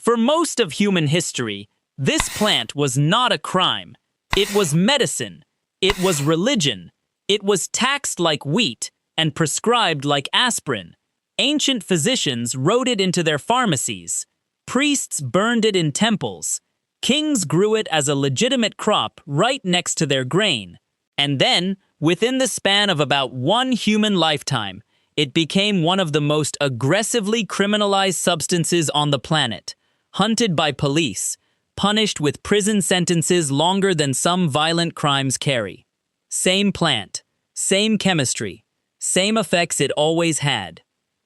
For most of human history, this plant was not a crime. It was medicine. It was religion. It was taxed like wheat and prescribed like aspirin. Ancient physicians wrote it into their pharmacies. Priests burned it in temples. Kings grew it as a legitimate crop right next to their grain. And then, within the span of about one human lifetime, it became one of the most aggressively criminalized substances on the planet, hunted by police, punished with prison sentences longer than some violent crimes carry. Same plant, same chemistry, same effects it always had.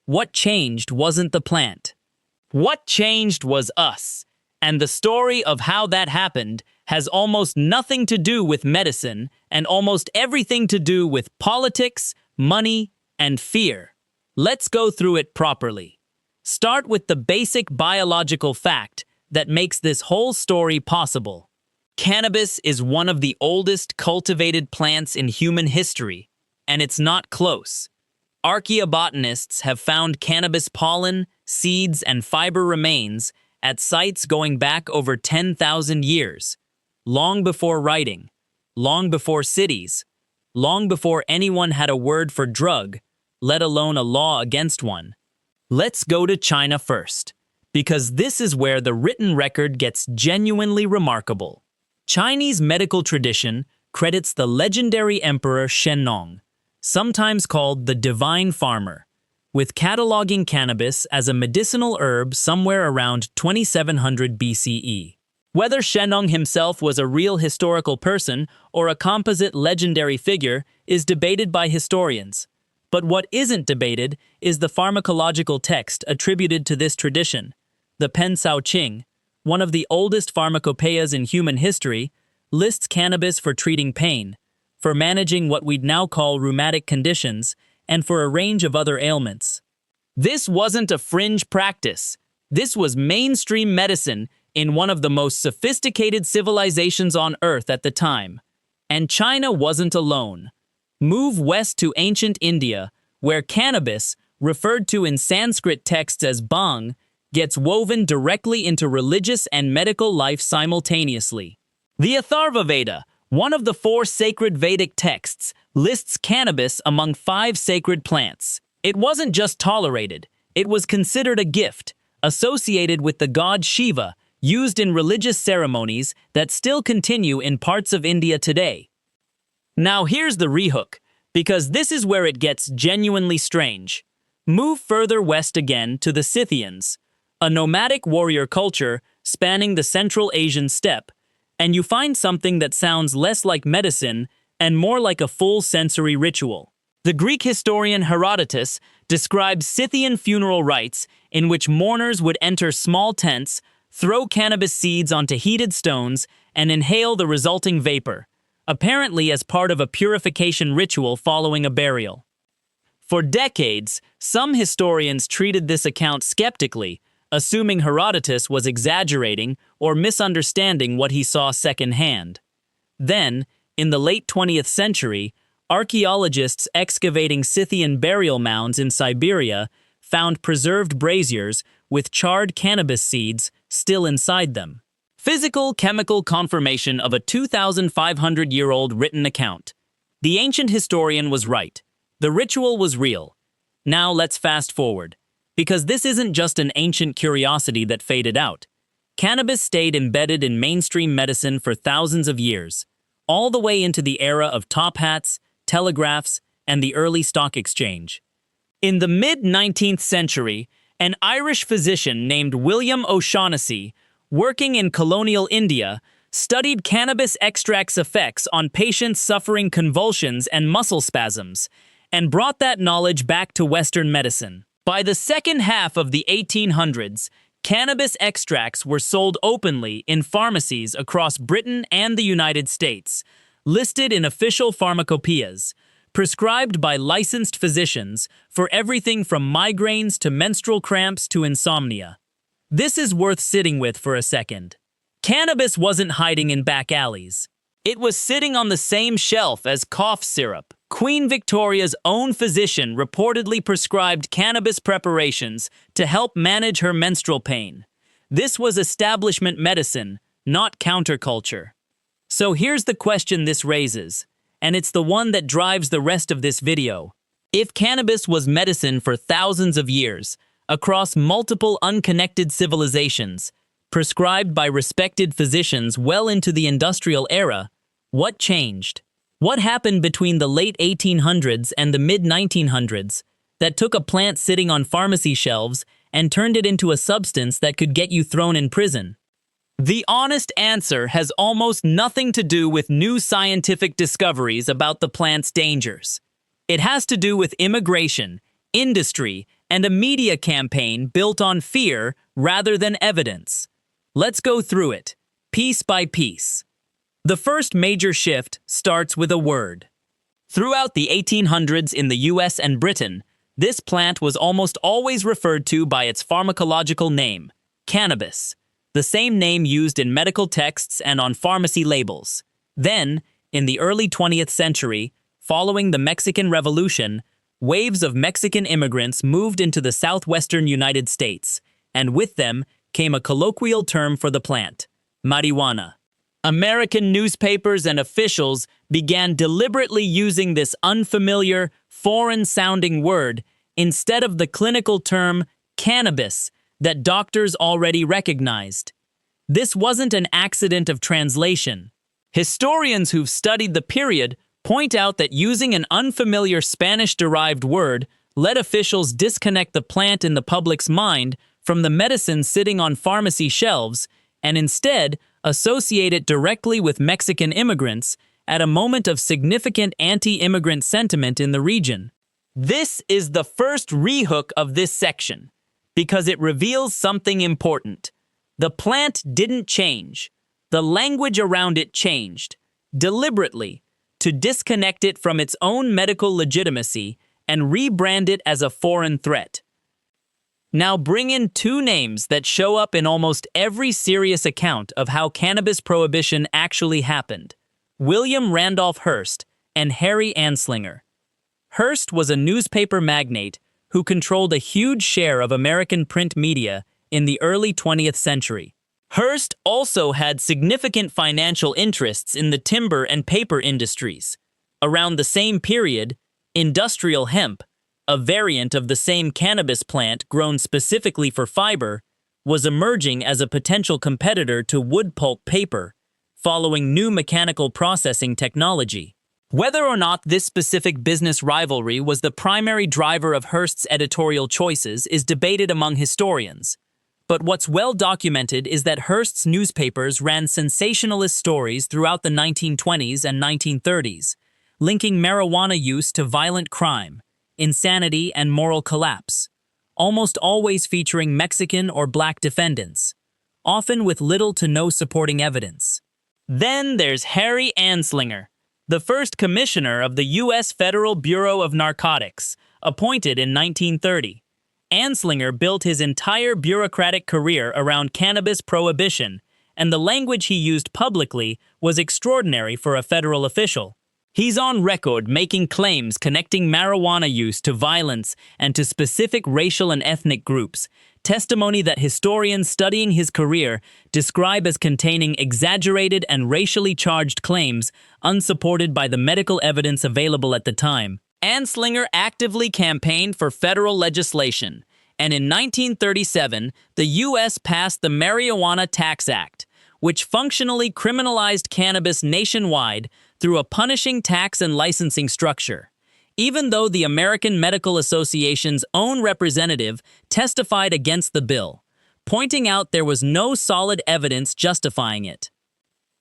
What changed wasn't the plant. What changed was us. And the story of how that happened has almost nothing to do with medicine and almost everything to do with politics, money, and fear. Let's go through it properly. Start with the basic biological fact that makes this whole story possible. Cannabis is one of the oldest cultivated plants in human history, and it's not close. Archaeobotanists have found cannabis pollen, seeds, and fiber remains at sites going back over 10,000 years, long before writing, long before cities, long before anyone had a word for drug, let alone a law against one. Let's go to China first, because this is where the written record gets genuinely remarkable. Chinese medical tradition credits the legendary emperor Shennong, sometimes called the Divine Farmer, with cataloging cannabis as a medicinal herb somewhere around 2700 BCE. Whether Shennong himself was a real historical person or a composite legendary figure is debated by historians. But what isn't debated is the pharmacological text attributed to this tradition. The Pen Sao Qing, one of the oldest pharmacopeias in human history, lists cannabis for treating pain, for managing what we'd now call rheumatic conditions, and for a range of other ailments. This wasn't a fringe practice. This was mainstream medicine in one of the most sophisticated civilizations on Earth at the time. And China wasn't alone. Move west to ancient India, where cannabis, referred to in Sanskrit texts as bhang, gets woven directly into religious and medical life simultaneously. The Atharva Veda, one of the 4 sacred Vedic texts, lists cannabis among 5 sacred plants. It wasn't just tolerated, it was considered a gift, associated with the god Shiva, used in religious ceremonies that still continue in parts of India today. Now here's the rehook, because this is where it gets genuinely strange. Move further west again to the Scythians, a nomadic warrior culture spanning the Central Asian steppe, and you find something that sounds less like medicine and more like a full sensory ritual. The Greek historian Herodotus describes Scythian funeral rites in which mourners would enter small tents, throw cannabis seeds onto heated stones, and inhale the resulting vapor, apparently as part of a purification ritual following a burial. For decades, some historians treated this account skeptically, assuming Herodotus was exaggerating or misunderstanding what he saw secondhand. Then, in the late 20th century, archaeologists excavating Scythian burial mounds in Siberia found preserved braziers with charred cannabis seeds still inside them. Physical chemical confirmation of a 2,500-year-old written account. The ancient historian was right. The ritual was real. Now let's fast forward, because this isn't just an ancient curiosity that faded out. Cannabis stayed embedded in mainstream medicine for thousands of years, all the way into the era of top hats, telegraphs, and the early stock exchange. In the mid-19th century, an Irish physician named William O'Shaughnessy, working in colonial India, studied cannabis extract's effects on patients suffering convulsions and muscle spasms, and brought that knowledge back to Western medicine. By the second half of the 1800s, cannabis extracts were sold openly in pharmacies across Britain and the United States, listed in official pharmacopeias, prescribed by licensed physicians for everything from migraines to menstrual cramps to insomnia. This is worth sitting with for a second. Cannabis wasn't hiding in back alleys. It was sitting on the same shelf as cough syrup. Queen Victoria's own physician reportedly prescribed cannabis preparations to help manage her menstrual pain. This was establishment medicine, not counterculture. So here's the question this raises, and it's the one that drives the rest of this video. If cannabis was medicine for thousands of years, across multiple unconnected civilizations, prescribed by respected physicians well into the industrial era, what changed? What happened between the late 1800s and the mid-1900s that took a plant sitting on pharmacy shelves and turned it into a substance that could get you thrown in prison? The honest answer has almost nothing to do with new scientific discoveries about the plant's dangers. It has to do with immigration, industry, and a media campaign built on fear rather than evidence. Let's go through it, piece by piece. The first major shift starts with a word. Throughout the 1800s in the US and Britain, this plant was almost always referred to by its pharmacological name, cannabis, the same name used in medical texts and on pharmacy labels. Then, in the early 20th century, following the Mexican Revolution, waves of Mexican immigrants moved into the southwestern United States, and with them came a colloquial term for the plant, marijuana. American newspapers and officials began deliberately using this unfamiliar, foreign-sounding word instead of the clinical term cannabis that doctors already recognized. This wasn't an accident of translation. Historians who've studied the period point out that using an unfamiliar Spanish-derived word let officials disconnect the plant in the public's mind from the medicine sitting on pharmacy shelves and instead associate it directly with Mexican immigrants at a moment of significant anti-immigrant sentiment in the region. This is the first rehook of this section, because it reveals something important. The plant didn't change. The language around it changed, deliberately, to disconnect it from its own medical legitimacy and rebrand it as a foreign threat. Now bring in two names that show up in almost every serious account of how cannabis prohibition actually happened: William Randolph Hearst and Harry Anslinger. Hearst was a newspaper magnate who controlled a huge share of American print media in the early 20th century. Hearst also had significant financial interests in the timber and paper industries. Around the same period, industrial hemp, a variant of the same cannabis plant grown specifically for fiber, was emerging as a potential competitor to wood pulp paper, following new mechanical processing technology. Whether or not this specific business rivalry was the primary driver of Hearst's editorial choices is debated among historians. But what's well documented is that Hearst's newspapers ran sensationalist stories throughout the 1920s and 1930s, linking marijuana use to violent crime, insanity, and moral collapse, almost always featuring Mexican or black defendants, often with little to no supporting evidence. Then there's Harry Anslinger, the first commissioner of the U.S. Federal Bureau of Narcotics, appointed in 1930. Anslinger built his entire bureaucratic career around cannabis prohibition, and the language he used publicly was extraordinary for a federal official. He's on record making claims connecting marijuana use to violence and to specific racial and ethnic groups, testimony that historians studying his career describe as containing exaggerated and racially charged claims unsupported by the medical evidence available at the time. Anslinger actively campaigned for federal legislation, and in 1937, the U.S. passed the Marijuana Tax Act, which functionally criminalized cannabis nationwide through a punishing tax and licensing structure. Even though the American Medical Association's own representative testified against the bill, pointing out there was no solid evidence justifying it.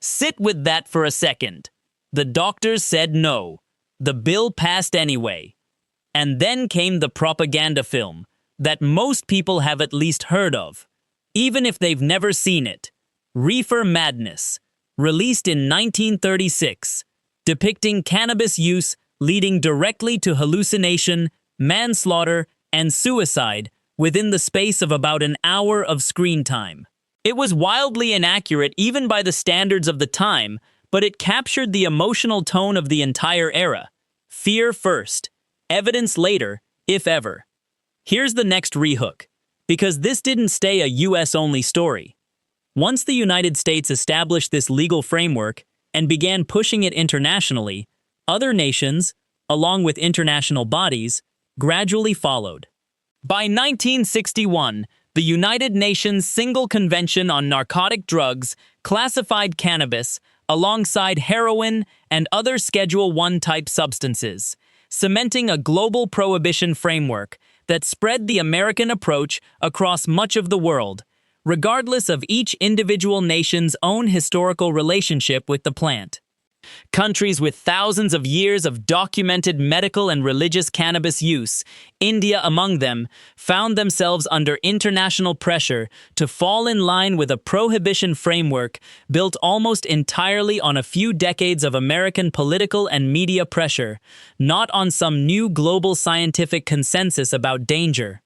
Sit with that for a second. The doctors said no. The bill passed anyway. And then came the propaganda film that most people have at least heard of, even if they've never seen it. Reefer Madness, released in 1936, depicting cannabis use leading directly to hallucination, manslaughter, and suicide within the space of about an hour of screen time. It was wildly inaccurate even by the standards of the time, but it captured the emotional tone of the entire era. Fear first, evidence later, if ever. Here's the next rehook. Because this didn't stay a US-only story. Once the United States established this legal framework and began pushing it internationally, other nations, along with international bodies, gradually followed. By 1961, the United Nations Single Convention on Narcotic Drugs classified cannabis alongside heroin and other Schedule I type substances, cementing a global prohibition framework that spread the American approach across much of the world, regardless of each individual nation's own historical relationship with the plant. Countries with thousands of years of documented medical and religious cannabis use, India among them, found themselves under international pressure to fall in line with a prohibition framework built almost entirely on a few decades of American political and media pressure, not on some new global scientific consensus about danger.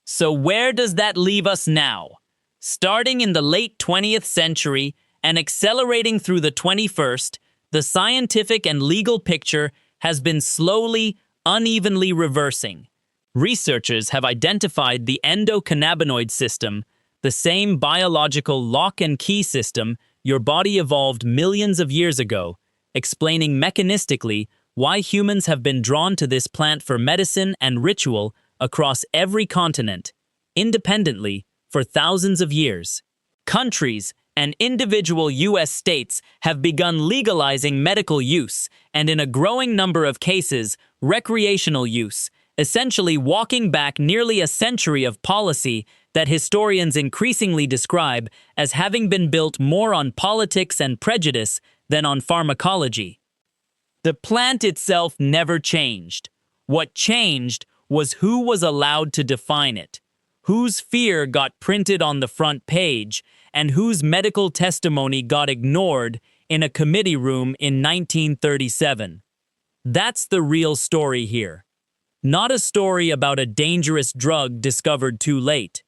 So where does that leave us now? Starting in the late 20th century and accelerating through the 21st, the scientific and legal picture has been slowly, unevenly reversing. Researchers have identified the endocannabinoid system, the same biological lock and key system your body evolved millions of years ago, explaining mechanistically why humans have been drawn to this plant for medicine and ritual across every continent, independently, for thousands of years. Countries and individual U.S. states have begun legalizing medical use, and in a growing number of cases, recreational use, essentially walking back nearly a century of policy that historians increasingly describe as having been built more on politics and prejudice than on pharmacology. The plant itself never changed. What changed was who was allowed to define it, whose fear got printed on the front page, and whose medical testimony got ignored in a committee room in 1937. That's the real story here. Not a story about a dangerous drug discovered too late.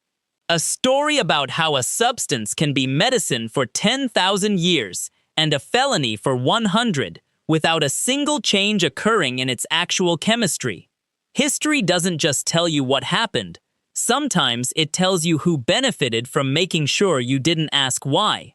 A story about how a substance can be medicine for 10,000 years and a felony for 100 without a single change occurring in its actual chemistry. History doesn't just tell you what happened. Sometimes it tells you who benefited from making sure you didn't ask why.